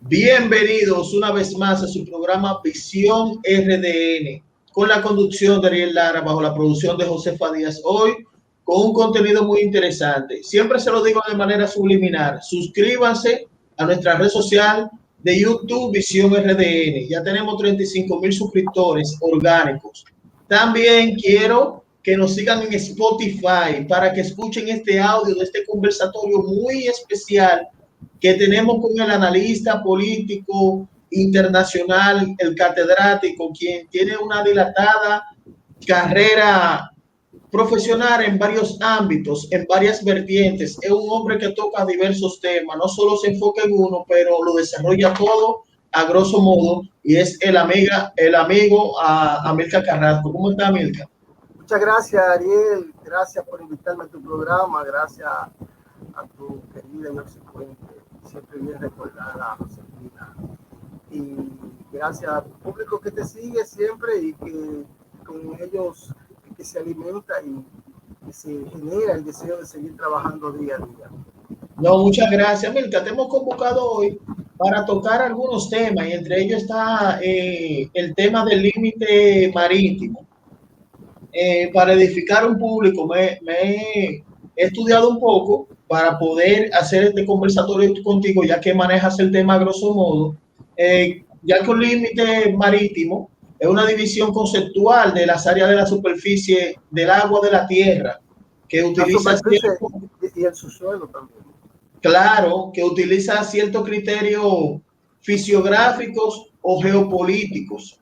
Bienvenidos una vez más a su programa Visión RDN, con la conducción de Ariel Lara, bajo la producción de Josefa Díaz. Hoy con un contenido muy interesante. Siempre se lo digo de manera subliminal. Suscríbanse a nuestra red social de YouTube Visión RDN. Ya tenemos 35,000 suscriptores orgánicos. También quiero que nos sigan en Spotify para que escuchen este audio de este conversatorio muy especial que tenemos con el analista político internacional, el catedrático, quien tiene una dilatada carrera profesional en varios ámbitos, en varias vertientes. Es un hombre que toca diversos temas, no solo se enfoca en uno, pero lo desarrolla todo a grosso modo, y es el amigo a Amilcar Carrasco. ¿Cómo está, Amilcar? Muchas gracias, Ariel. Gracias por invitarme a tu programa. Gracias a tu querida y obsecuente, siempre bien recordada Josefina. Y gracias a tu público que te sigue siempre y que con ellos que se alimenta y se genera el deseo de seguir trabajando día a día. No, muchas gracias, Milka. Te hemos convocado hoy para tocar algunos temas y entre ellos está el tema del límite marítimo. Para edificar un público he estudiado un poco para poder hacer este conversatorio contigo, ya que manejas el tema a grosso modo, ya que un límite marítimo es una división conceptual de las áreas de la superficie del agua de la tierra que utiliza cierto, y el subsuelo también. Claro, que utiliza ciertos criterios fisiográficos o geopolíticos,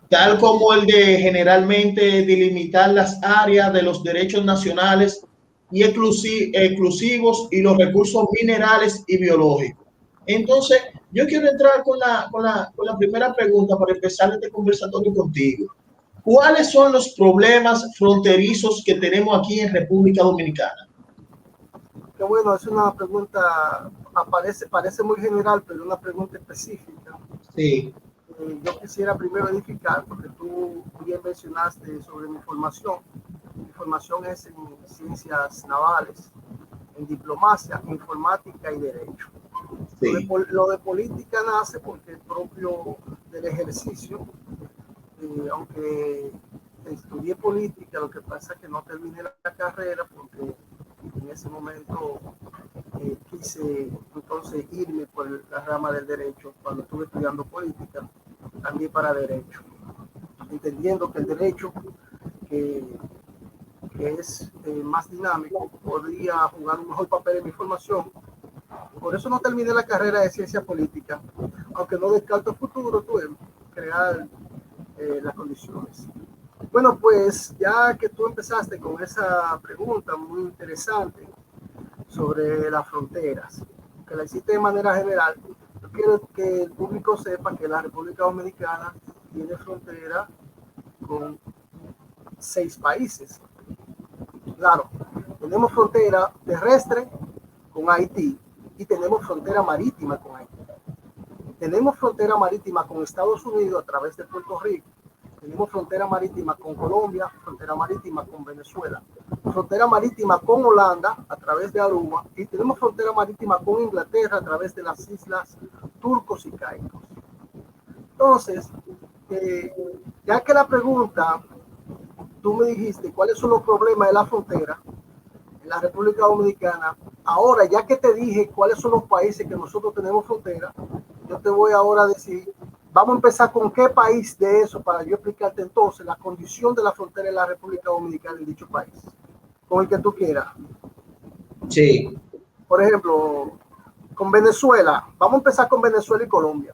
tal como el de generalmente delimitar las áreas de los derechos nacionales y exclusivos y los recursos minerales y biológicos. Entonces, yo quiero entrar con la primera pregunta para empezar este conversatorio contigo. ¿Cuáles son los problemas fronterizos que tenemos aquí en República Dominicana? Qué bueno, es una pregunta, parece muy general, pero una pregunta específica. Sí. Yo quisiera primero edificar, porque tú bien mencionaste sobre mi formación. Mi formación es en ciencias navales, en diplomacia, informática y derecho. Sí. Lo de política nace porque el propio del ejercicio, aunque estudié política, lo que pasa es que no terminé la carrera porque en ese momento quise entonces irme por la rama del derecho. Cuando estuve estudiando política, también para derecho, entendiendo que el derecho que es más dinámico podría jugar un mejor papel en mi formación. Por eso no terminé la carrera de ciencia política, aunque no descarto el futuro, crear las condiciones. Bueno, pues ya que tú empezaste con esa pregunta muy interesante sobre las fronteras, que la hiciste de manera general, yo quiero que el público sepa que la República Dominicana tiene frontera con 6 países. Claro, tenemos frontera terrestre con Haití y tenemos frontera marítima con Haití. Tenemos frontera marítima con Estados Unidos a través de Puerto Rico. Tenemos frontera marítima con Colombia, frontera marítima con Venezuela, frontera marítima con Holanda a través de Aruba y tenemos frontera marítima con Inglaterra a través de las islas Turcos y Caicos. Entonces, ya que la pregunta, tú me dijiste cuáles son los problemas de la frontera en la República Dominicana, ahora ya que te dije cuáles son los países que nosotros tenemos frontera, yo te voy ahora a decir, vamos a empezar con qué país de eso para yo explicarte entonces la condición de la frontera de la República Dominicana en dicho país, con el que tú quieras. Sí. Por ejemplo, con Venezuela, vamos a empezar con Venezuela y Colombia.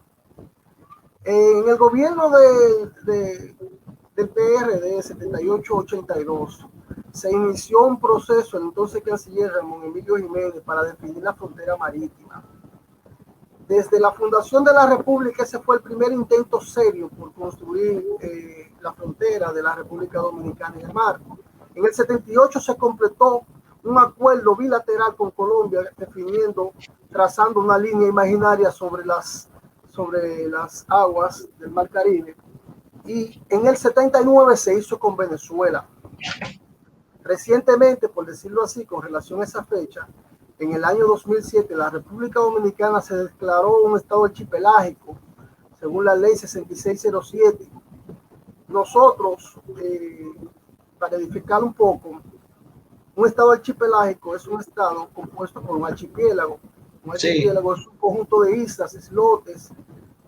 En el gobierno del PRD 78-82 se inició un proceso, el entonces canciller Ramón Emilio Jiménez, para definir la frontera marítima. Desde la fundación de la República, ese fue el primer intento serio por construir la frontera de la República Dominicana y el mar. En el 78 se completó un acuerdo bilateral con Colombia trazando una línea imaginaria sobre las aguas del Mar Caribe. Y en el 79 se hizo con Venezuela. Recientemente, por decirlo así, con relación a esa fecha, en el año 2007 la República Dominicana se declaró un estado archipelágico, según la ley 6607. Nosotros, para edificar un poco, un estado archipelágico es un estado compuesto por un archipiélago. Un archipiélago es un conjunto de islas, islotes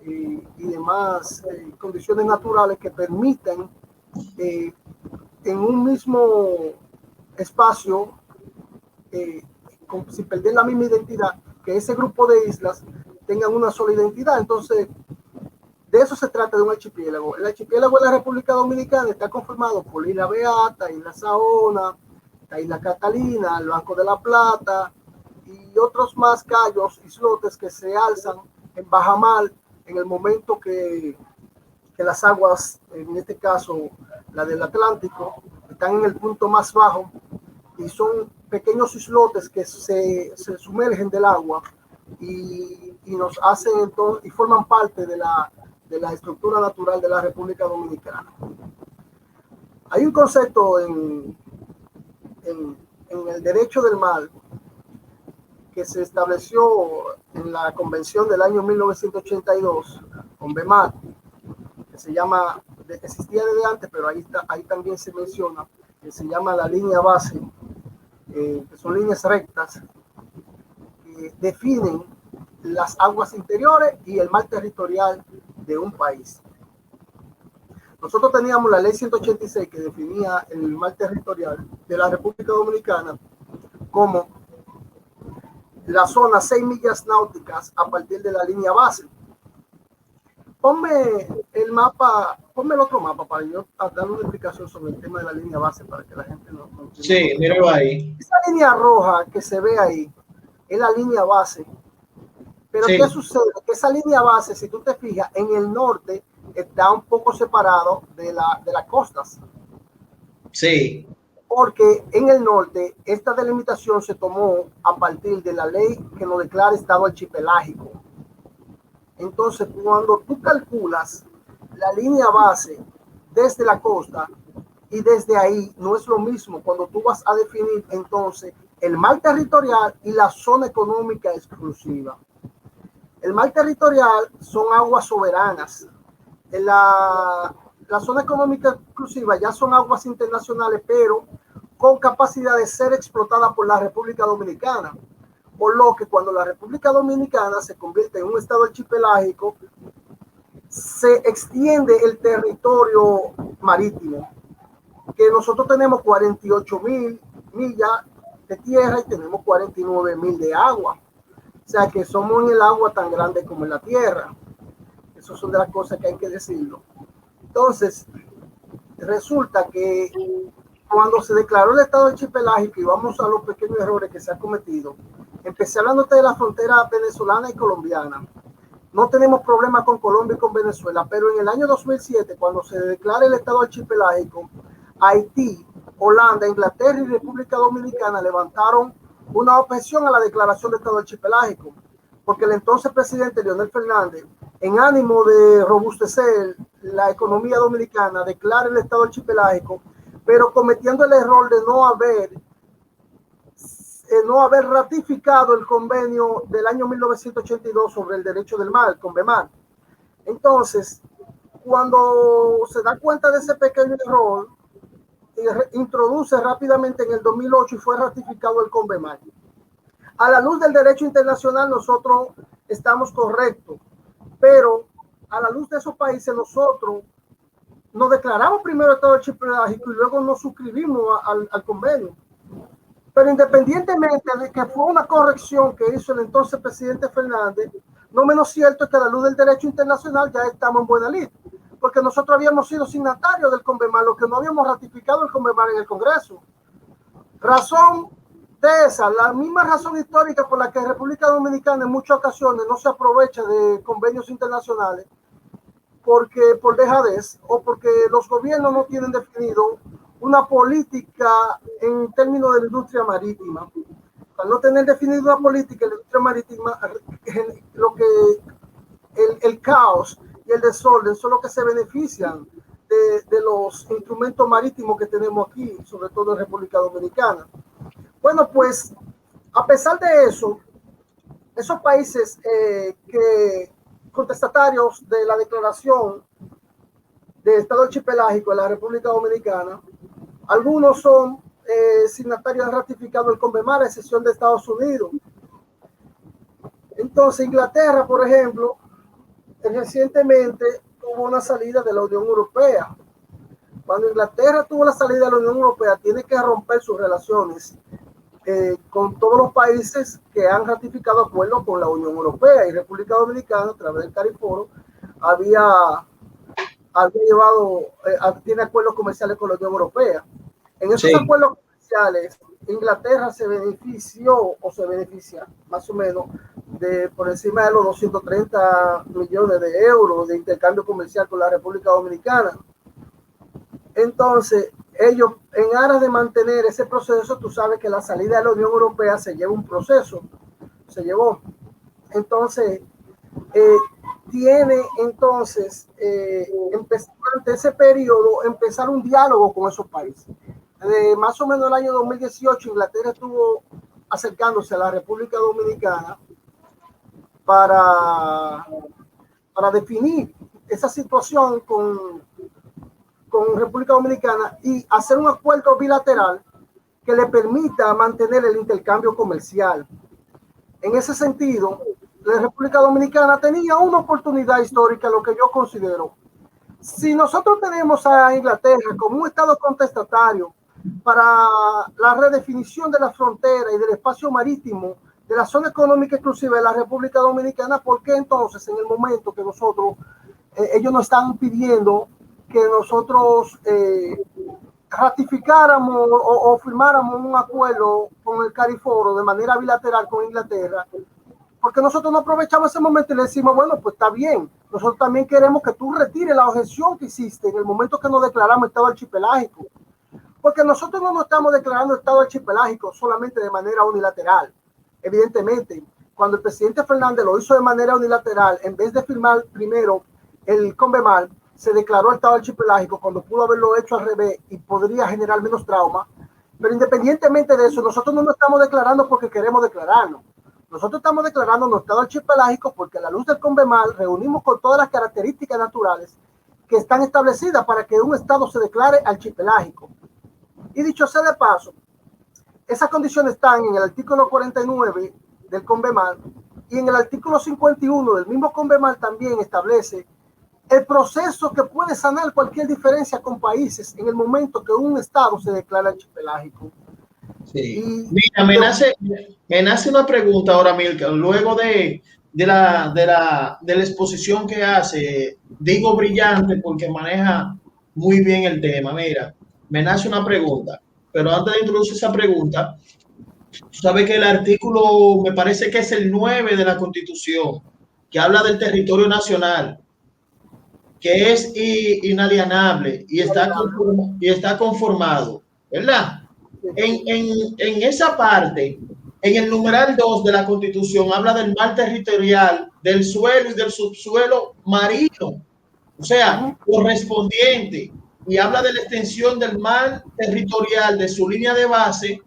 y demás condiciones naturales que permiten en un mismo espacio, sin perder la misma identidad, que ese grupo de islas tengan una sola identidad. Entonces, de eso se trata de un archipiélago. El archipiélago de la República Dominicana está conformado por Isla Beata, Isla Saona, la Isla Catalina, el Banco de la Plata y otros más cayos, islotes que se alzan en bajamar en el momento que las aguas, en este caso la del Atlántico, están en el punto más bajo y son pequeños islotes que se sumergen del agua y nos hacen entonces, y forman parte de la estructura natural de la República Dominicana. Hay un concepto en el derecho del mar que se estableció en la convención del año 1982 con BEMAR, que se llama, existía desde antes, pero ahí también se menciona, que se llama la línea base, que son líneas rectas que definen las aguas interiores y el mar territorial de un país. Nosotros teníamos la ley 186 que definía el mar territorial de la República Dominicana como la zona 6 millas náuticas a partir de la línea base. Ponme el mapa, ponme el otro mapa para yo dar una explicación sobre el tema de la línea base para que la gente no entienda. Sí, míralo ahí. Esa línea roja que se ve ahí es la línea base. Pero sí, ¿qué sucede? Que esa línea base, si tú te fijas, en el norte está un poco separado de las costas. Sí. Porque en el norte esta delimitación se tomó a partir de la ley que nos declara estado archipelágico. Entonces, cuando tú calculas la línea base desde la costa y desde ahí, no es lo mismo cuando tú vas a definir entonces el mar territorial y la zona económica exclusiva. El mar territorial son aguas soberanas. La zona económica exclusiva ya son aguas internacionales, pero con capacidad de ser explotada por la República Dominicana. Por lo que cuando la República Dominicana se convierte en un estado archipelágico, se extiende el territorio marítimo, que nosotros tenemos 48,000 millas de tierra y tenemos 49,000 de agua. O sea que somos en el agua tan grande como en la tierra. Esas son de las cosas que hay que decirlo. Entonces, resulta que cuando se declaró el estado archipelágico, y vamos a los pequeños errores que se han cometido, empecé hablándote de la frontera venezolana y colombiana. No tenemos problemas con Colombia y con Venezuela, pero en el año 2007, cuando se declara el estado archipelágico, Haití, Holanda, Inglaterra y República Dominicana levantaron una objeción a la declaración de estado archipelágico, porque el entonces presidente Leonel Fernández, en ánimo de robustecer la economía dominicana, declara el estado archipelágico, pero cometiendo el error de no haber ratificado el convenio del año 1982 sobre el derecho del mar, con BEMAR. Entonces, cuando se da cuenta de ese pequeño error, introduce rápidamente en el 2008 y fue ratificado el CONVEMAR. A la luz del derecho internacional nosotros estamos correctos, pero a la luz de esos países nosotros nos declaramos primero estado archipelágico y luego nos suscribimos al convenio. Pero independientemente de que fue una corrección que hizo el entonces presidente Fernández, no menos cierto es que a la luz del derecho internacional ya estamos en buena lid, porque nosotros habíamos sido signatarios del CONVEMAR, lo que no habíamos ratificado el CONVEMAR en el Congreso. Razón de esa, la misma razón histórica por la que República Dominicana en muchas ocasiones no se aprovecha de convenios internacionales, porque por dejadez o porque los gobiernos no tienen definido una política en términos de la industria marítima. Al no tener definida una política en la industria marítima, lo que el caos y el desorden son los que se benefician de los instrumentos marítimos que tenemos aquí, sobre todo en República Dominicana. Bueno, pues A pesar de eso, esos países que contestatarios de la declaración de Estado archipelágico de la República Dominicana, algunos son signatarios, han ratificado el CONVEMAR, a excepción de Estados Unidos. Entonces, Inglaterra, por ejemplo, recientemente tuvo una salida de la Unión Europea. Cuando Inglaterra tuvo la salida de la Unión Europea, tiene que romper sus relaciones con todos los países que han ratificado acuerdos con la Unión Europea, y República Dominicana, a través del CARIFORO, tiene acuerdos comerciales con la Unión Europea. En esos acuerdos comerciales, Inglaterra se benefició o se beneficia más o menos de por encima de los 230 millones de euros de intercambio comercial con la República Dominicana. Entonces, ellos, en aras de mantener ese proceso, tú sabes que la salida de la Unión Europea se lleva un proceso, se llevó. Entonces, tiene entonces, durante ese periodo, empezar un diálogo con esos países. Más o menos el año 2018, Inglaterra estuvo acercándose a la República Dominicana para definir esa situación con República Dominicana y hacer un acuerdo bilateral que le permita mantener el intercambio comercial. En ese sentido, la República Dominicana tenía una oportunidad histórica, lo que yo considero. Si nosotros tenemos a Inglaterra como un estado contestatario para la redefinición de la frontera y del espacio marítimo de la zona económica exclusiva de la República Dominicana, ¿por qué entonces en el momento que nosotros, ellos nos están pidiendo que nosotros ratificáramos o firmáramos un acuerdo con el CARIFORO de manera bilateral con Inglaterra? Porque nosotros no aprovechamos ese momento y le decimos, bueno, pues está bien, nosotros también queremos que tú retires la objeción que hiciste en el momento que nos declaramos estado archipelágico. Porque nosotros no nos estamos declarando estado archipelágico solamente de manera unilateral. Evidentemente, cuando el presidente Fernández lo hizo de manera unilateral, en vez de firmar primero el CONVEMAR, se declaró estado archipelágico cuando pudo haberlo hecho al revés y podría generar menos trauma. Pero independientemente de eso, nosotros no nos estamos declarando porque queremos declararnos. Nosotros estamos declarando nuestro estado archipelágico porque a la luz del CONVEMAR reunimos con todas las características naturales que están establecidas para que un estado se declare archipelágico. Y dicho sea de paso, esas condiciones están en el artículo 49 del CONVEMAR, y en el artículo 51 del mismo CONVEMAR también establece el proceso que puede sanar cualquier diferencia con países en el momento que un estado se declara archipelágico. Sí. Mira, me nace una pregunta ahora, Milton, luego de la exposición que hace. Digo brillante porque maneja muy bien el tema. Mira, me nace una pregunta, pero antes de introducir esa pregunta, tú sabes que el artículo, me parece que es el 9 de la Constitución, que habla del territorio nacional, que es inalienable y está conformado, ¿verdad? En esa parte, en el numeral 2 de la Constitución, habla del mar territorial, del suelo y del subsuelo marino, o sea, correspondiente, y habla de la extensión del mar territorial, de su línea de base,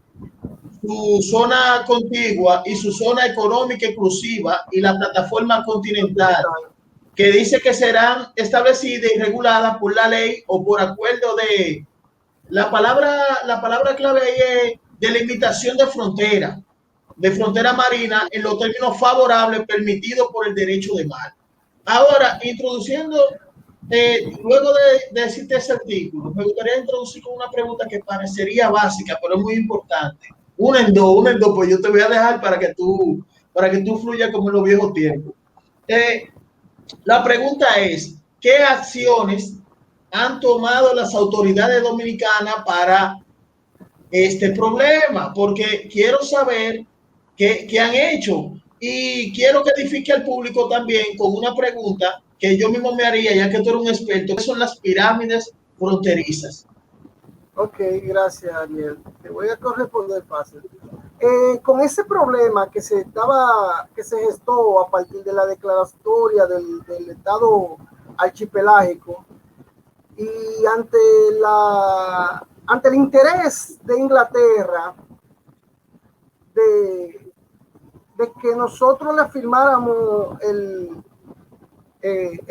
su zona contigua y su zona económica exclusiva y la plataforma continental, que dice que serán establecidas y reguladas por la ley o por acuerdo de... La palabra clave ahí es delimitación de frontera marina en los términos favorables permitidos por el derecho de mar. Ahora, introduciendo, luego de decirte ese artículo, me gustaría introducir con una pregunta que parecería básica, pero es muy importante. Una en dos, pues yo te voy a dejar para que tú fluyas como en los viejos tiempos. La pregunta es, ¿qué acciones han tomado las autoridades dominicanas para este problema? Porque quiero saber qué han hecho, y quiero que edifique al público también con una pregunta que yo mismo me haría, ya que tú eres un experto, ¿qué son las pirámides fronterizas? Ok, gracias, Ariel. Te voy a corresponder fácil. Con ese problema que se gestó a partir de la declaratoria del Estado archipelágico, y ante el interés de Inglaterra de que nosotros le firmáramos el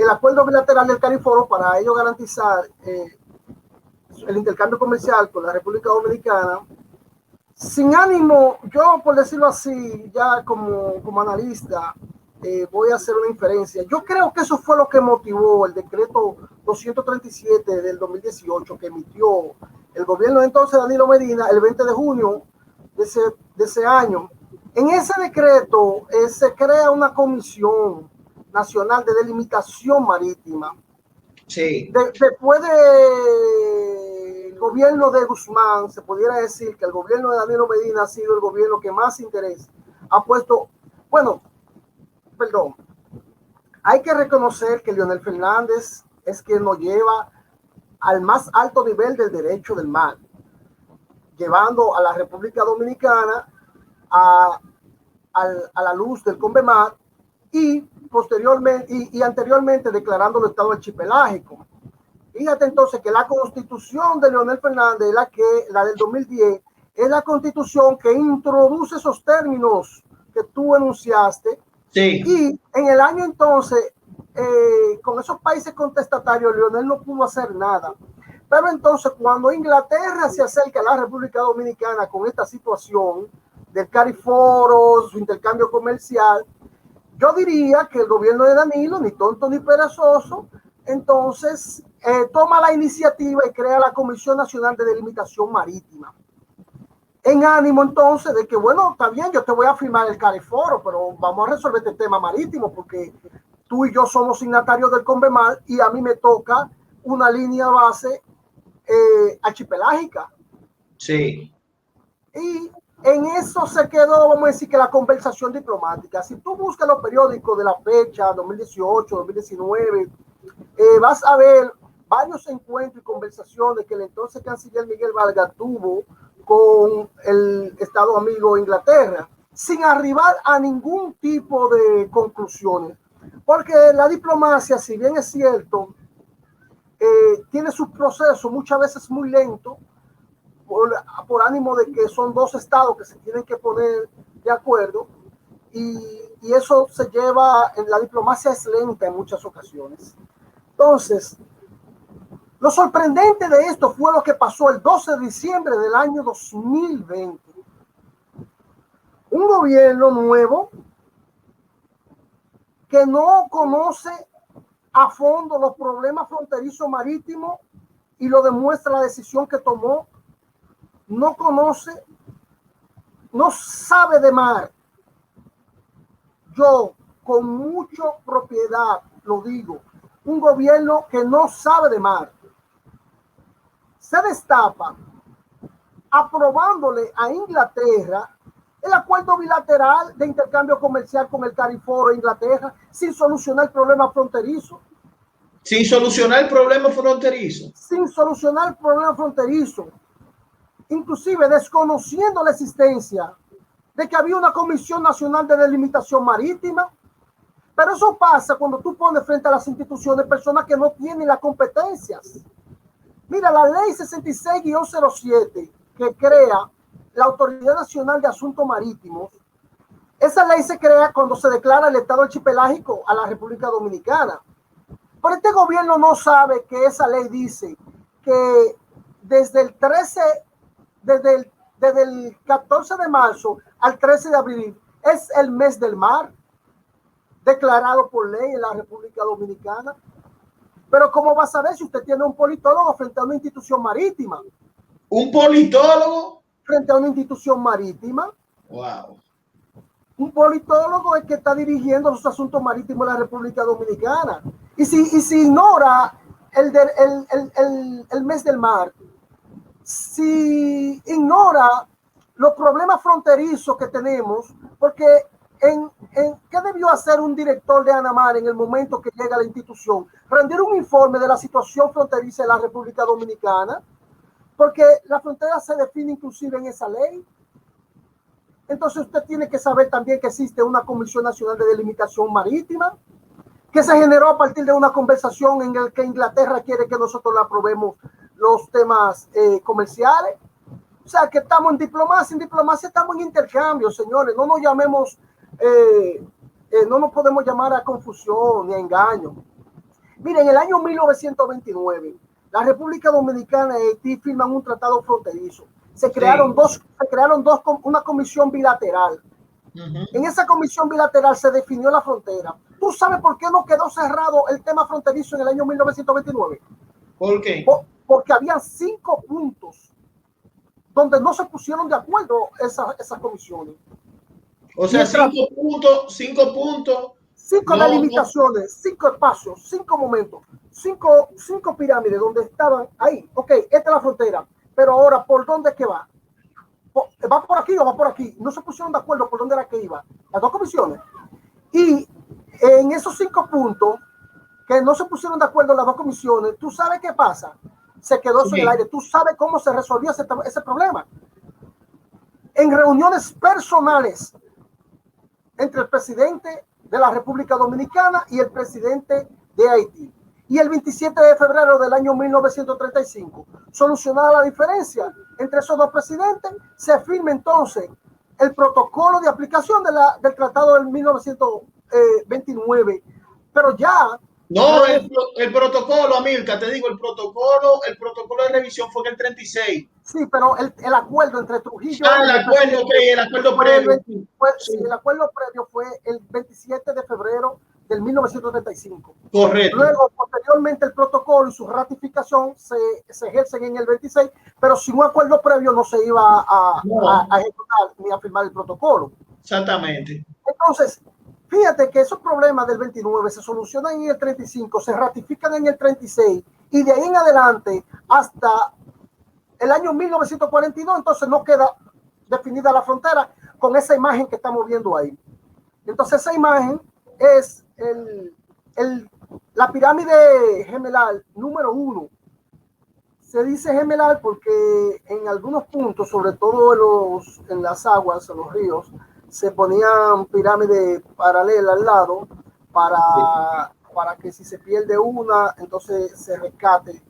acuerdo bilateral del CARIFORO para ello garantizar el intercambio comercial con la República Dominicana, sin ánimo, yo por decirlo así, ya como analista, voy a hacer una inferencia. Yo creo que eso fue lo que motivó el decreto 237 del 2018 que emitió el gobierno de entonces Danilo Medina el 20 de junio de ese año. En ese decreto se crea una comisión nacional de delimitación marítima. Sí. Después del gobierno de Guzmán, se pudiera decir que el gobierno de Danilo Medina ha sido el gobierno que más interés ha puesto. Bueno, perdón, hay que reconocer que Leonel Fernández es quien nos lleva al más alto nivel del derecho del mar, llevando a la República Dominicana a la luz del CONVEMAR y posteriormente y anteriormente declarándolo estado archipelágico. Fíjate entonces que la constitución de Leonel Fernández, la del 2010, es la constitución que introduce esos términos que tú enunciaste. Sí. Y en el año entonces, con esos países contestatarios, Leonel no pudo hacer nada. Pero entonces, cuando Inglaterra se acerca a la República Dominicana con esta situación del CARIFORO, su intercambio comercial, yo diría que el gobierno de Danilo, ni tonto ni perezoso, entonces toma la iniciativa y crea la Comisión Nacional de Delimitación Marítima. En ánimo entonces de que, bueno, está bien, yo te voy a firmar el CARIFORO, pero vamos a resolver este tema marítimo porque tú y yo somos signatarios del CONVEMAR y a mí me toca una línea base archipelágica. Sí. Y en eso se quedó, vamos a decir, que la conversación diplomática. Si tú buscas los periódicos de la fecha, 2018, 2019, vas a ver varios encuentros y conversaciones que el entonces canciller Miguel Vargas tuvo con el Estado amigo Inglaterra, sin arribar a ningún tipo de conclusiones. Porque la diplomacia, si bien es cierto, tiene sus procesos muchas veces muy lentos, por ánimo de que son dos estados que se tienen que poner de acuerdo y eso se lleva, la diplomacia es lenta en muchas ocasiones. Entonces, lo sorprendente de esto fue lo que pasó el 12 de diciembre del año 2020. Un gobierno nuevo que no conoce a fondo los problemas fronterizos marítimos y lo demuestra la decisión que tomó. No conoce, no sabe de mar. Yo, con mucha propiedad, lo digo, un gobierno que no sabe de mar, se destapa aprobándole a Inglaterra el acuerdo bilateral de intercambio comercial con el CARIFORO de Inglaterra sin solucionar el problema fronterizo. Sin solucionar el problema fronterizo. Sin solucionar el problema fronterizo. Inclusive desconociendo la existencia de que había una Comisión Nacional de Delimitación Marítima. Pero eso pasa cuando tú pones frente a las instituciones personas que no tienen las competencias. Mira, la ley 66-07 que crea la Autoridad Nacional de Asuntos Marítimos, esa ley se crea cuando se declara el Estado archipelágico a la República Dominicana. Pero este gobierno no sabe que esa ley dice que desde el 14 de marzo al 13 de abril es el mes del mar, declarado por ley en la República Dominicana. Pero ¿cómo va a saber si usted tiene un politólogo frente a una institución marítima? ¿Un politólogo? Frente a una institución marítima. Wow. Un politólogo es que está dirigiendo los asuntos marítimos de la República Dominicana. Y si ignora el mes del mar, si ignora los problemas fronterizos que tenemos, porque ¿qué debió hacer un director de ANAMAR en el momento que llega a la institución? Rendir un informe de la situación fronteriza de la República Dominicana, porque la frontera se define inclusive en esa ley. Entonces usted tiene que saber también que existe una Comisión Nacional de Delimitación Marítima, que se generó a partir de una conversación en la que Inglaterra quiere que nosotros le aprobemos los temas comerciales. O sea, que estamos en diplomacia estamos en intercambio, señores. No nos llamemos, no nos podemos llamar a confusión ni a engaño. Miren, en el año 1929, la República Dominicana y Haití firman un tratado fronterizo. Se crearon una comisión bilateral. En esa comisión bilateral se definió la frontera. ¿Tú sabes por qué no quedó cerrado el tema fronterizo en el año 1929? ¿Por qué? Porque habían 5 puntos donde no se pusieron de acuerdo esas comisiones. O sea, 5 puntos. 5 delimitaciones, 5 espacios, 5 momentos, 5 pirámides donde estaban ahí. Ok, esta es la frontera, pero ahora, ¿por dónde es que va? ¿Va por aquí o va por aquí? No se pusieron de acuerdo por dónde era que iba. Las 2 comisiones. Y en esos 5 puntos que no se pusieron de acuerdo las 2 comisiones, ¿tú sabes qué pasa? Se quedó eso en el aire. ¿Tú sabes cómo se resolvió ese problema? En reuniones personales entre el presidente de la República Dominicana y el presidente de Haití. Y el 27 de febrero del año 1935, solucionada la diferencia entre esos 2 presidentes, se firma entonces el protocolo de aplicación del tratado del 1929. Pero ya... No, el protocolo, Amilcar, te digo, el protocolo de revisión fue en el 36. Sí, pero el acuerdo entre Trujillo el acuerdo previo. El acuerdo previo fue el 27 de febrero del 1935. Correcto. Luego, posteriormente, el protocolo y su ratificación se ejercen en el 26, pero sin un acuerdo previo no se iba a ejecutar ni a firmar el protocolo. Exactamente. Entonces, fíjate que esos problemas del 29 se solucionan en el 35, se ratifican en el 36 y de ahí en adelante hasta el año 1942, entonces no queda definida la frontera con esa imagen que estamos viendo ahí. Entonces esa imagen es la pirámide gemelar número 1. Se dice gemelar porque en algunos puntos, sobre todo en las aguas, en los ríos, se ponían pirámides paralelas al lado para que si se pierde una, entonces se rescate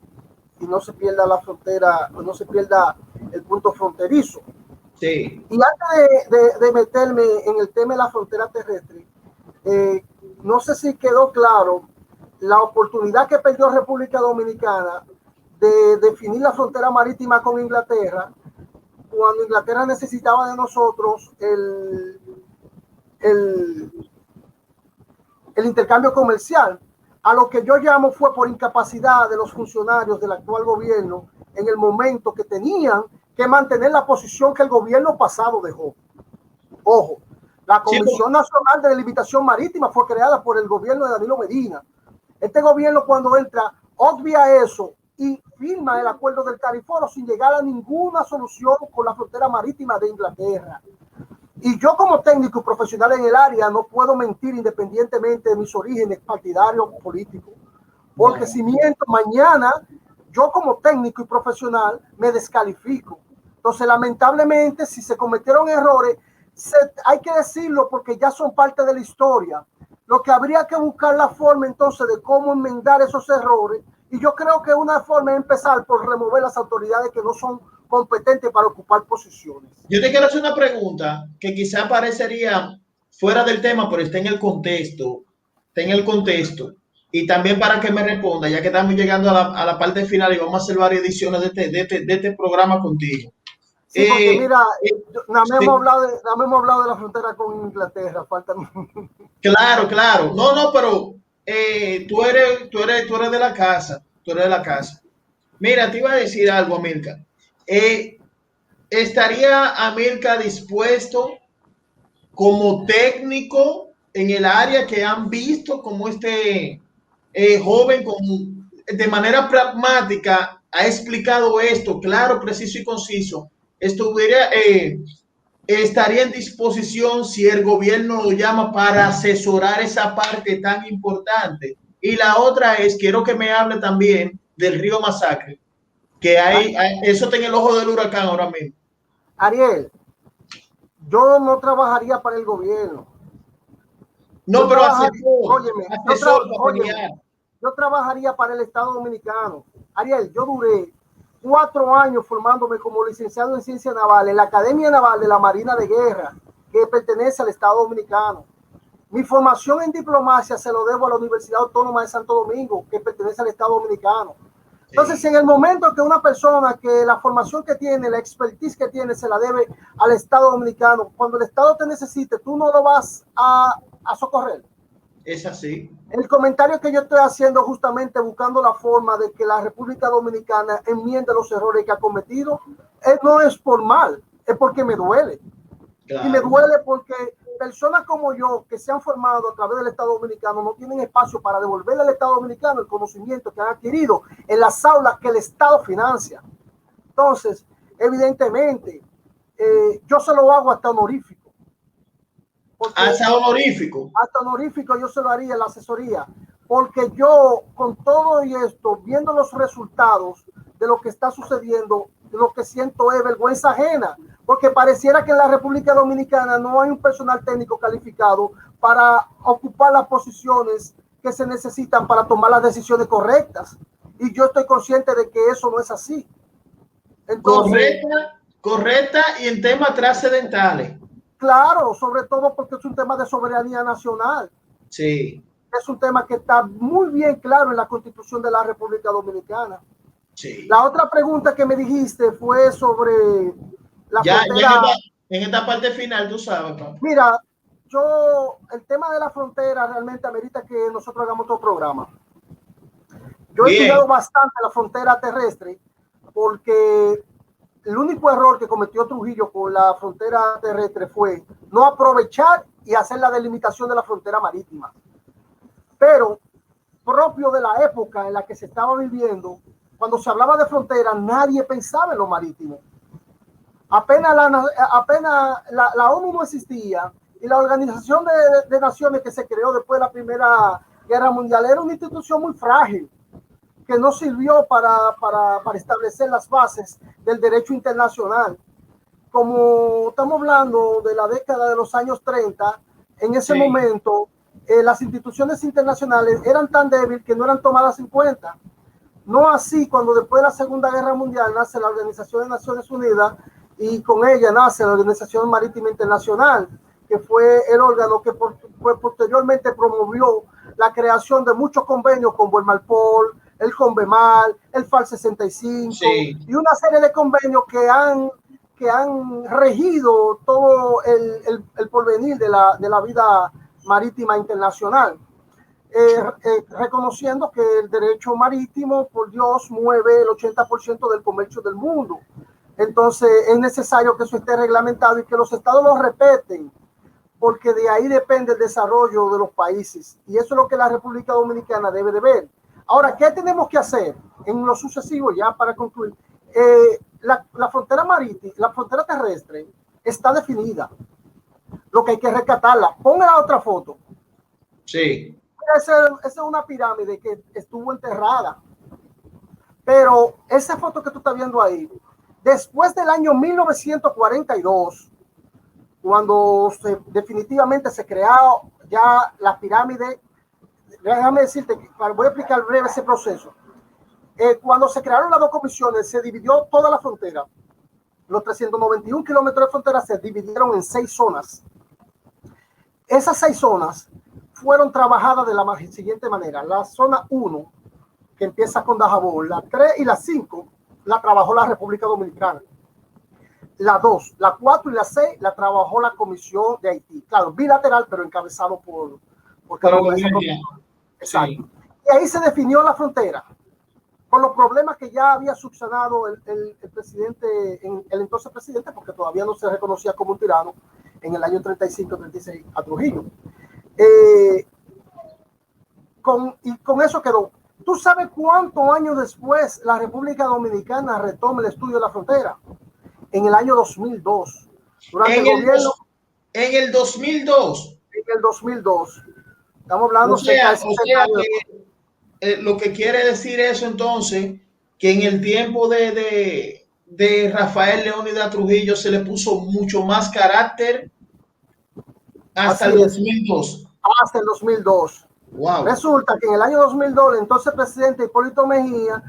y no se pierda la frontera, no se pierda el punto fronterizo. Sí. Y antes de meterme en el tema de la frontera terrestre, no sé si quedó claro la oportunidad que perdió República Dominicana de definir la frontera marítima con Inglaterra, cuando Inglaterra necesitaba de nosotros el intercambio comercial. A lo que yo llamo fue por incapacidad de los funcionarios del actual gobierno en el momento que tenían que mantener la posición que el gobierno pasado dejó. Ojo, la Comisión Nacional de Delimitación Marítima fue creada por el gobierno de Danilo Medina. Este gobierno, cuando entra, obvia eso y firma el acuerdo del Cariforo sin llegar a ninguna solución con la frontera marítima de Inglaterra. Y yo, como técnico y profesional en el área, no puedo mentir independientemente de mis orígenes partidarios o políticos, porque si miento mañana, yo como técnico y profesional me descalifico. Entonces, lamentablemente, si se cometieron errores, hay que decirlo porque ya son parte de la historia. Lo que habría que buscar la forma entonces de cómo enmendar esos errores, y yo creo que una forma es empezar por remover las autoridades que no son competentes para ocupar posiciones. Yo te quiero hacer una pregunta que quizá parecería fuera del tema, pero está en el contexto. Y también para que me responda, ya que estamos llegando a la parte final y vamos a hacer varias ediciones de este programa contigo. Sí, porque mira, nada más hemos hablado de la frontera con Inglaterra. Falta... Claro. No, pero tú eres de la casa. Mira, te iba a decir algo, Amilcar. ¿Estaría Amilcar dispuesto como técnico en el área que han visto como este joven de manera pragmática ha explicado esto, claro, preciso y conciso? Estaría en disposición si el gobierno lo llama para asesorar esa parte tan importante? Y la otra es, quiero que me hable también del río Masacre, que eso está en el ojo del huracán ahora mismo. Ariel, yo no trabajaría para el gobierno. No, pero yo trabajaría para el Estado Dominicano. Ariel, yo duré 4 años formándome como licenciado en Ciencias Navales en la Academia Naval de la Marina de Guerra, que pertenece al Estado Dominicano. Mi formación en diplomacia se lo debo a la Universidad Autónoma de Santo Domingo, que pertenece al Estado Dominicano. Entonces, en el momento que una persona que la formación que tiene, la expertise que tiene, se la debe al Estado Dominicano, cuando el Estado te necesite, tú no lo vas a socorrer. Es así. El comentario que yo estoy haciendo justamente buscando la forma de que la República Dominicana enmiende los errores que ha cometido, no es por mal, es porque me duele. Claro. Y me duele porque personas como yo que se han formado a través del Estado Dominicano no tienen espacio para devolverle al Estado Dominicano el conocimiento que han adquirido en las aulas que el Estado financia. Entonces, evidentemente, yo se lo hago hasta honorífico. Hasta honorífico. Hasta honorífico yo se lo haría en la asesoría, porque yo con todo y esto, viendo los resultados de lo que está sucediendo, lo que siento es vergüenza ajena, porque pareciera que en la República Dominicana no hay un personal técnico calificado para ocupar las posiciones que se necesitan para tomar las decisiones correctas. Y yo estoy consciente de que eso no es así. Entonces, correcta y en temas trascendentales. Claro, sobre todo porque es un tema de soberanía nacional. Sí. Es un tema que está muy bien claro en la Constitución de la República Dominicana. Sí. La otra pregunta que me dijiste fue sobre la frontera. En esta parte final, tú sabes, papá. Mira, el tema de la frontera realmente amerita que nosotros hagamos otro programa. Yo he estudiado bastante la frontera terrestre porque el único error que cometió Trujillo con la frontera terrestre fue no aprovechar y hacer la delimitación de la frontera marítima. Pero propio de la época en la que se estaba viviendo, cuando se hablaba de frontera, nadie pensaba en lo marítimo. Apenas la ONU no existía y la Organización de Naciones que se creó después de la Primera Guerra Mundial era una institución muy frágil, que no sirvió para establecer las bases del derecho internacional. Como estamos hablando de la década de los años 30, en ese momento las instituciones internacionales eran tan débiles que no eran tomadas en cuenta. No así cuando después de la Segunda Guerra Mundial nace la Organización de Naciones Unidas y con ella nace la Organización Marítima Internacional, que fue el órgano que posteriormente promovió la creación de muchos convenios con Buenmalpol, el Convemal, el FAL 65 y una serie de convenios que han regido todo el porvenir de la vida marítima internacional, reconociendo que el derecho marítimo, por Dios, mueve el 80% del comercio del mundo. Entonces es necesario que eso esté reglamentado y que los estados lo respeten, porque de ahí depende el desarrollo de los países, y eso es lo que la República Dominicana debe de ver. Ahora, ¿qué tenemos que hacer en lo sucesivo ya para concluir? La frontera marítima, la frontera terrestre está definida. Lo que hay que rescatarla. Ponme la otra foto. Sí. Esa es una pirámide que estuvo enterrada. Pero esa foto que tú estás viendo ahí, después del año 1942, cuando definitivamente se creó ya la pirámide, déjame decirte, voy a explicar breve ese proceso. Cuando se crearon las dos comisiones, se dividió toda la frontera. Los 391 kilómetros de frontera se dividieron en 6 zonas. Esas 6 zonas fueron trabajadas de la siguiente manera. La zona 1, que empieza con Dajabón, la 3 y la 5 la trabajó la República Dominicana. La 2, la 4 y la 6 la trabajó la Comisión de Haití. Claro, bilateral, pero encabezado por cada una de esas comisiones. Exacto. Sí. Y ahí se definió la frontera, con los problemas que ya había subsanado el presidente, el entonces presidente, porque todavía no se reconocía como un tirano, en el año 35-36 a Trujillo. Con eso quedó. ¿Tú sabes cuántos años después la República Dominicana retoma el estudio de la frontera? En el año 2002. Durante el gobierno. En el 2002. En el 2002. Estamos hablando cerca de lo que quiere decir eso entonces, que en el tiempo de Rafael Leónidas Trujillo se le puso mucho más carácter hasta el 2002. Hasta el 2002. Wow. Resulta que en el año 2002, el entonces presidente Hipólito Mejía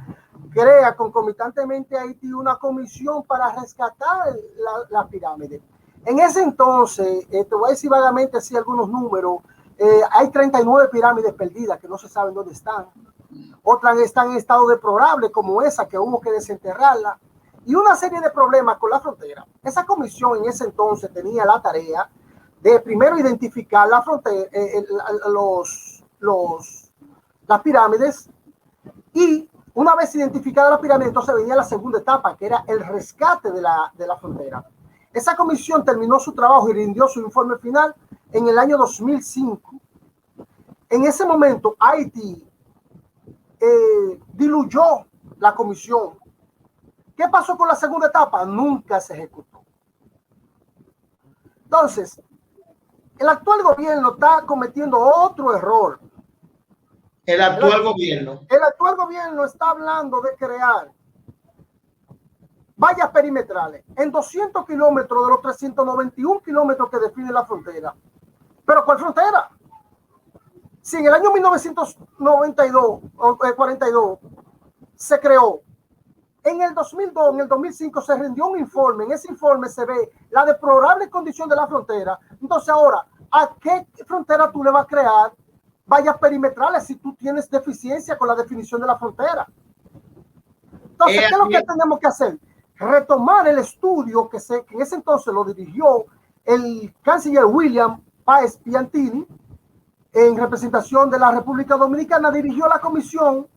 crea concomitantemente Haití una comisión para rescatar la pirámide. En ese entonces, te voy a decir vagamente así algunos números, hay 39 pirámides perdidas que no se saben dónde están. Otras están en estado deplorable, como esa que hubo que desenterrarla, y una serie de problemas con la frontera. Esa comisión en ese entonces tenía la tarea de primero identificar la frontera, las pirámides, y una vez identificada la pirámide, entonces venía la segunda etapa, que era el rescate de la frontera. Esa comisión terminó su trabajo y rindió su informe final en el año 2005. En ese momento, Haití diluyó la comisión. ¿Qué pasó con la segunda etapa? Nunca se ejecutó. Entonces, el actual gobierno está cometiendo otro error. El actual gobierno está hablando de crear vallas perimetrales en 200 kilómetros de los 391 kilómetros que define la frontera. ¿Pero cuál frontera? Si en el año 1992 o 42 se creó, en el 2002, en el 2005 se rindió un informe. En ese informe se ve la deplorable condición de la frontera. Entonces ahora, ¿a qué frontera tú le vas a crear vallas perimetrales si tú tienes deficiencia con la definición de la frontera? Entonces, ¿qué es lo que tenemos que hacer? Retomar el estudio que en ese entonces lo dirigió el canciller William Páez Piantini, en representación de la República Dominicana, dirigió la comisión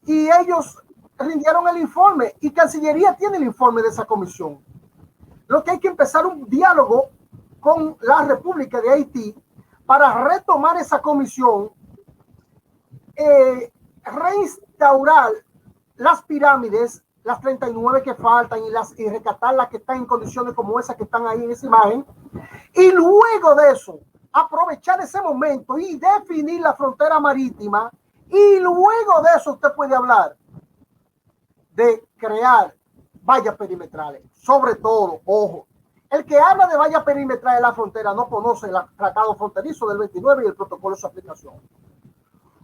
y ellos rindieron el informe, y Cancillería tiene el informe de esa comisión. Lo que hay que empezar un diálogo con la República de Haití para retomar esa comisión, reinstaurar las pirámides, las 39 que faltan, y rescatar las que están en condiciones como esas que están ahí en esa imagen, y luego de eso aprovechar ese momento y definir la frontera marítima, y luego de eso usted puede hablar de crear vallas perimetrales. Sobre todo, ojo, el que habla de vallas perimetrales de la frontera no conoce el tratado fronterizo del 29 y el protocolo de su aplicación.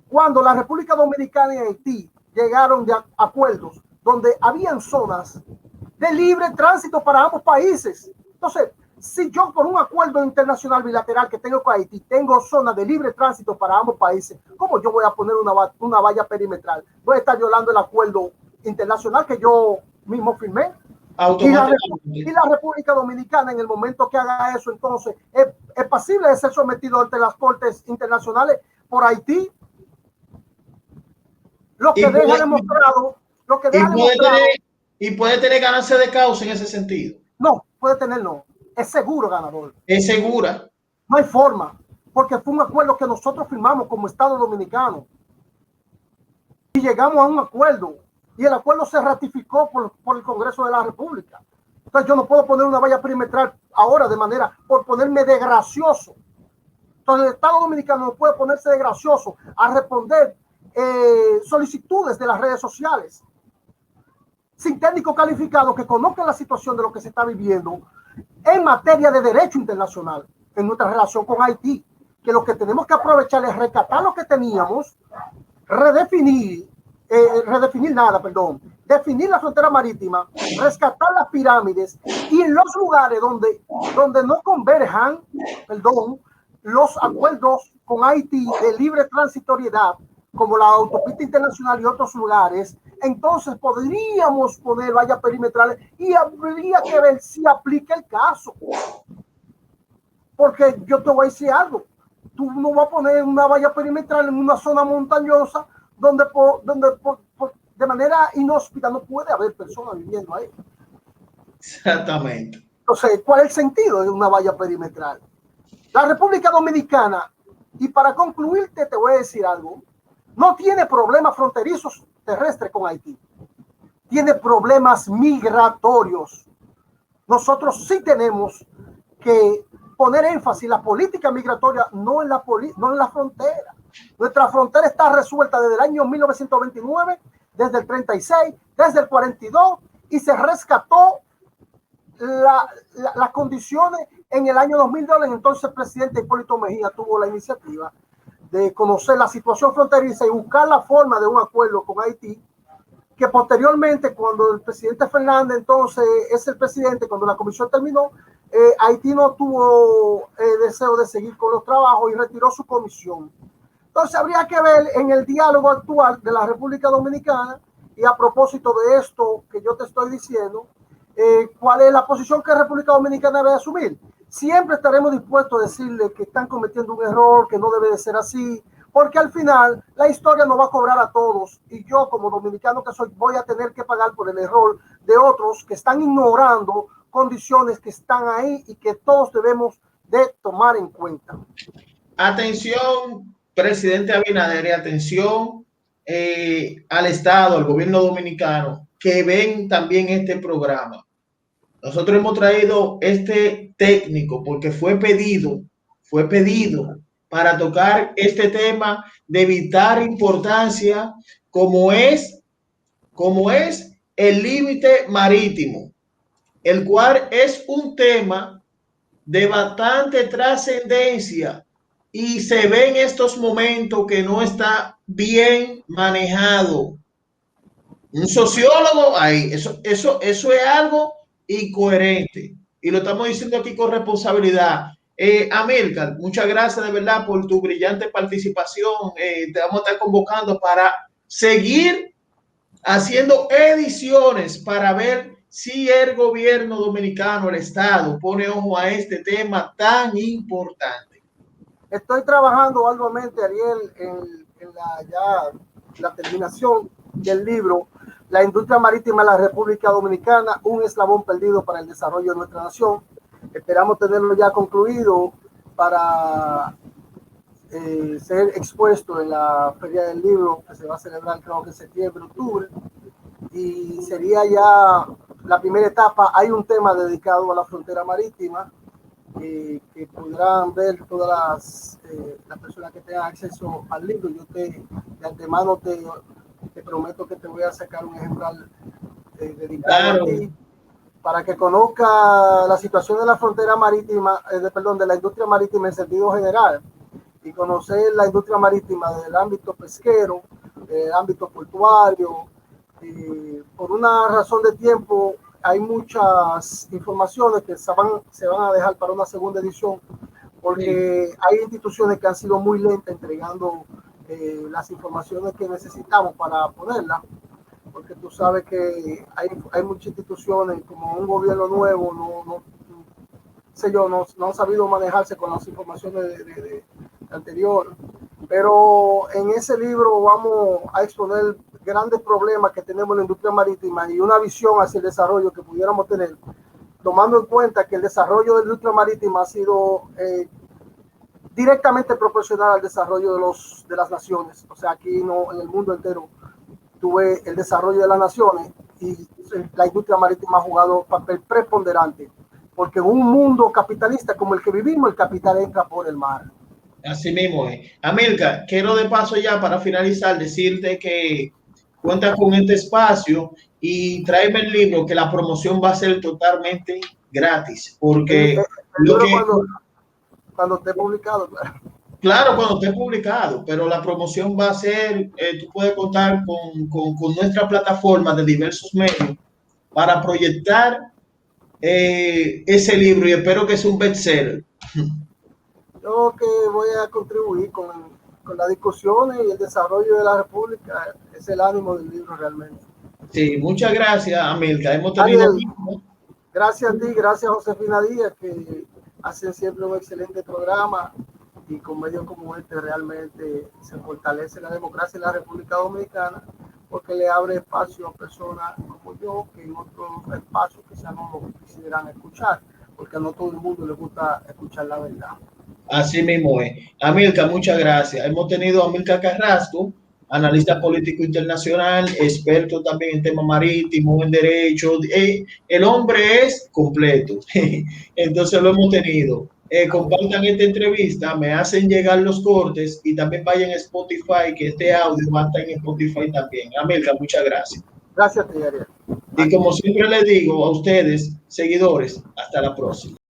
Cuando la República Dominicana y Haití llegaron de acuerdos donde habían zonas de libre tránsito para ambos países. Entonces, si yo por un acuerdo internacional bilateral que tengo con Haití tengo zonas de libre tránsito para ambos países, ¿cómo yo voy a poner una valla perimetral? Voy a estar violando el acuerdo internacional que yo mismo firmé. Y la República Dominicana, en el momento que haga eso, entonces es pasible de ser sometido ante las cortes internacionales por Haití. Lo que deja demostrado. Y puede tener ganancia de causa en ese sentido. No, puede tener, no. Es seguro ganador. Es segura. No hay forma, porque fue un acuerdo que nosotros firmamos como Estado Dominicano. Y llegamos a un acuerdo, y el acuerdo se ratificó por el Congreso de la República. Entonces yo no puedo poner una valla perimetral ahora por ponerme de gracioso. Entonces el Estado Dominicano no puede ponerse de gracioso a responder solicitudes de las redes sociales sin técnico calificado que conozca la situación de lo que se está viviendo en materia de derecho internacional en nuestra relación con Haití, que lo que tenemos que aprovechar es rescatar lo que teníamos, definir la frontera marítima, rescatar las pirámides, y en los lugares donde no converjan, los acuerdos con Haití de libre transitoriedad, como la autopista internacional y otros lugares, entonces podríamos poner vallas perimetrales, y habría que ver si aplica el caso. Porque yo te voy a decir algo, tú no vas a poner una valla perimetral en una zona montañosa donde de manera inhóspita no puede haber personas viviendo ahí. Exactamente. Entonces, ¿cuál es el sentido de una valla perimetral? La República Dominicana, y para concluirte te voy a decir algo, no tiene problemas fronterizos terrestres con Haití, tiene problemas migratorios. Nosotros sí tenemos que poner énfasis en la política migratoria, no en la frontera. Nuestra frontera está resuelta desde el año 1929, desde el 36, desde el 42, y se rescató las condiciones en el año 2002. Entonces el presidente Hipólito Mejía tuvo la iniciativa de conocer la situación fronteriza y buscar la forma de un acuerdo con Haití que posteriormente, cuando el presidente Fernández entonces es el presidente, cuando la comisión terminó, Haití no tuvo deseo de seguir con los trabajos y retiró su comisión. Entonces habría que ver en el diálogo actual de la República Dominicana, y a propósito de esto que yo te estoy diciendo, cuál es la posición que la República Dominicana debe asumir. Siempre estaremos dispuestos a decirle que están cometiendo un error, que no debe de ser así, porque al final la historia nos va a cobrar a todos, y yo como dominicano que soy voy a tener que pagar por el error de otros que están ignorando condiciones que están ahí y que todos debemos de tomar en cuenta. Atención, presidente Abinader, y atención al Estado, al gobierno dominicano, que ven también este programa. Nosotros hemos traído este técnico porque fue pedido para tocar este tema de vital importancia, como es el límite marítimo, el cual es un tema de bastante trascendencia y se ve en estos momentos que no está bien manejado. Un sociólogo ahí, eso es algo incoherente, y lo estamos diciendo aquí con responsabilidad. Amílcar, muchas gracias de verdad por tu brillante participación. Te vamos a estar convocando para seguir haciendo ediciones para ver si el gobierno dominicano, el Estado, pone ojo a este tema tan importante. Estoy trabajando arduamente, Ariel, en la terminación del libro La industria marítima de la República Dominicana, un eslabón perdido para el desarrollo de nuestra nación. Esperamos tenerlo ya concluido para ser expuesto en la Feria del Libro, que se va a celebrar creo que en septiembre, octubre, y sería ya la primera etapa. Hay un tema dedicado a la frontera marítima, que podrán ver todas las personas que tengan acceso al libro. Yo de antemano te prometo que te voy a sacar un ejemplar dedicado a ti, para que conozca la situación de la frontera marítima, de la industria marítima en sentido general, y conocer la industria marítima del ámbito pesquero, del ámbito portuario. Por una razón de tiempo, hay muchas informaciones que se van a dejar para una segunda edición, porque hay instituciones que han sido muy lentas entregando las informaciones que necesitamos para ponerlas, porque tú sabes que hay muchas instituciones, como un gobierno nuevo, no han sabido manejarse con las informaciones de anterior. Pero en ese libro vamos a exponer grandes problemas que tenemos en la industria marítima y una visión hacia el desarrollo que pudiéramos tener, tomando en cuenta que el desarrollo de la industria marítima ha sido directamente proporcional al desarrollo de las naciones. O sea, aquí no, en el mundo entero tuve el desarrollo de las naciones, y la industria marítima ha jugado papel preponderante, porque en un mundo capitalista como el que vivimos, el capital entra por el mar. Así mismo es. Amílcar, quiero de paso ya para finalizar decirte que cuenta con este espacio y tráeme el libro, que la promoción va a ser totalmente gratis, porque el libro cuando esté publicado, claro, cuando esté publicado, pero la promoción va a ser, tú puedes contar con nuestra plataforma de diversos medios para proyectar ese libro, y espero que sea un bestseller. Yo que voy a contribuir con las discusiones y el desarrollo de la República, es el ánimo del libro realmente. Sí, muchas gracias, Amílcar. Hemos tenido... Gracias a ti, gracias a Josefina Díaz, que hacen siempre un excelente programa, y con medios como este realmente se fortalece la democracia en la República Dominicana, porque le abre espacio a personas como yo, que en otros espacios quizás no lo quisieran escuchar, porque no todo el mundo le gusta escuchar la verdad. Así mismo es. Amílcar, muchas gracias. Hemos tenido a Amílcar Carrasco, analista político internacional, experto también en temas marítimos, en derecho. El hombre es completo. Entonces lo hemos tenido. Compartan esta entrevista, me hacen llegar los cortes, y también vayan a Spotify, que este audio va a estar en Spotify también. Amílcar, muchas gracias. Gracias, Ariel. Y como siempre les digo a ustedes, seguidores, hasta la próxima.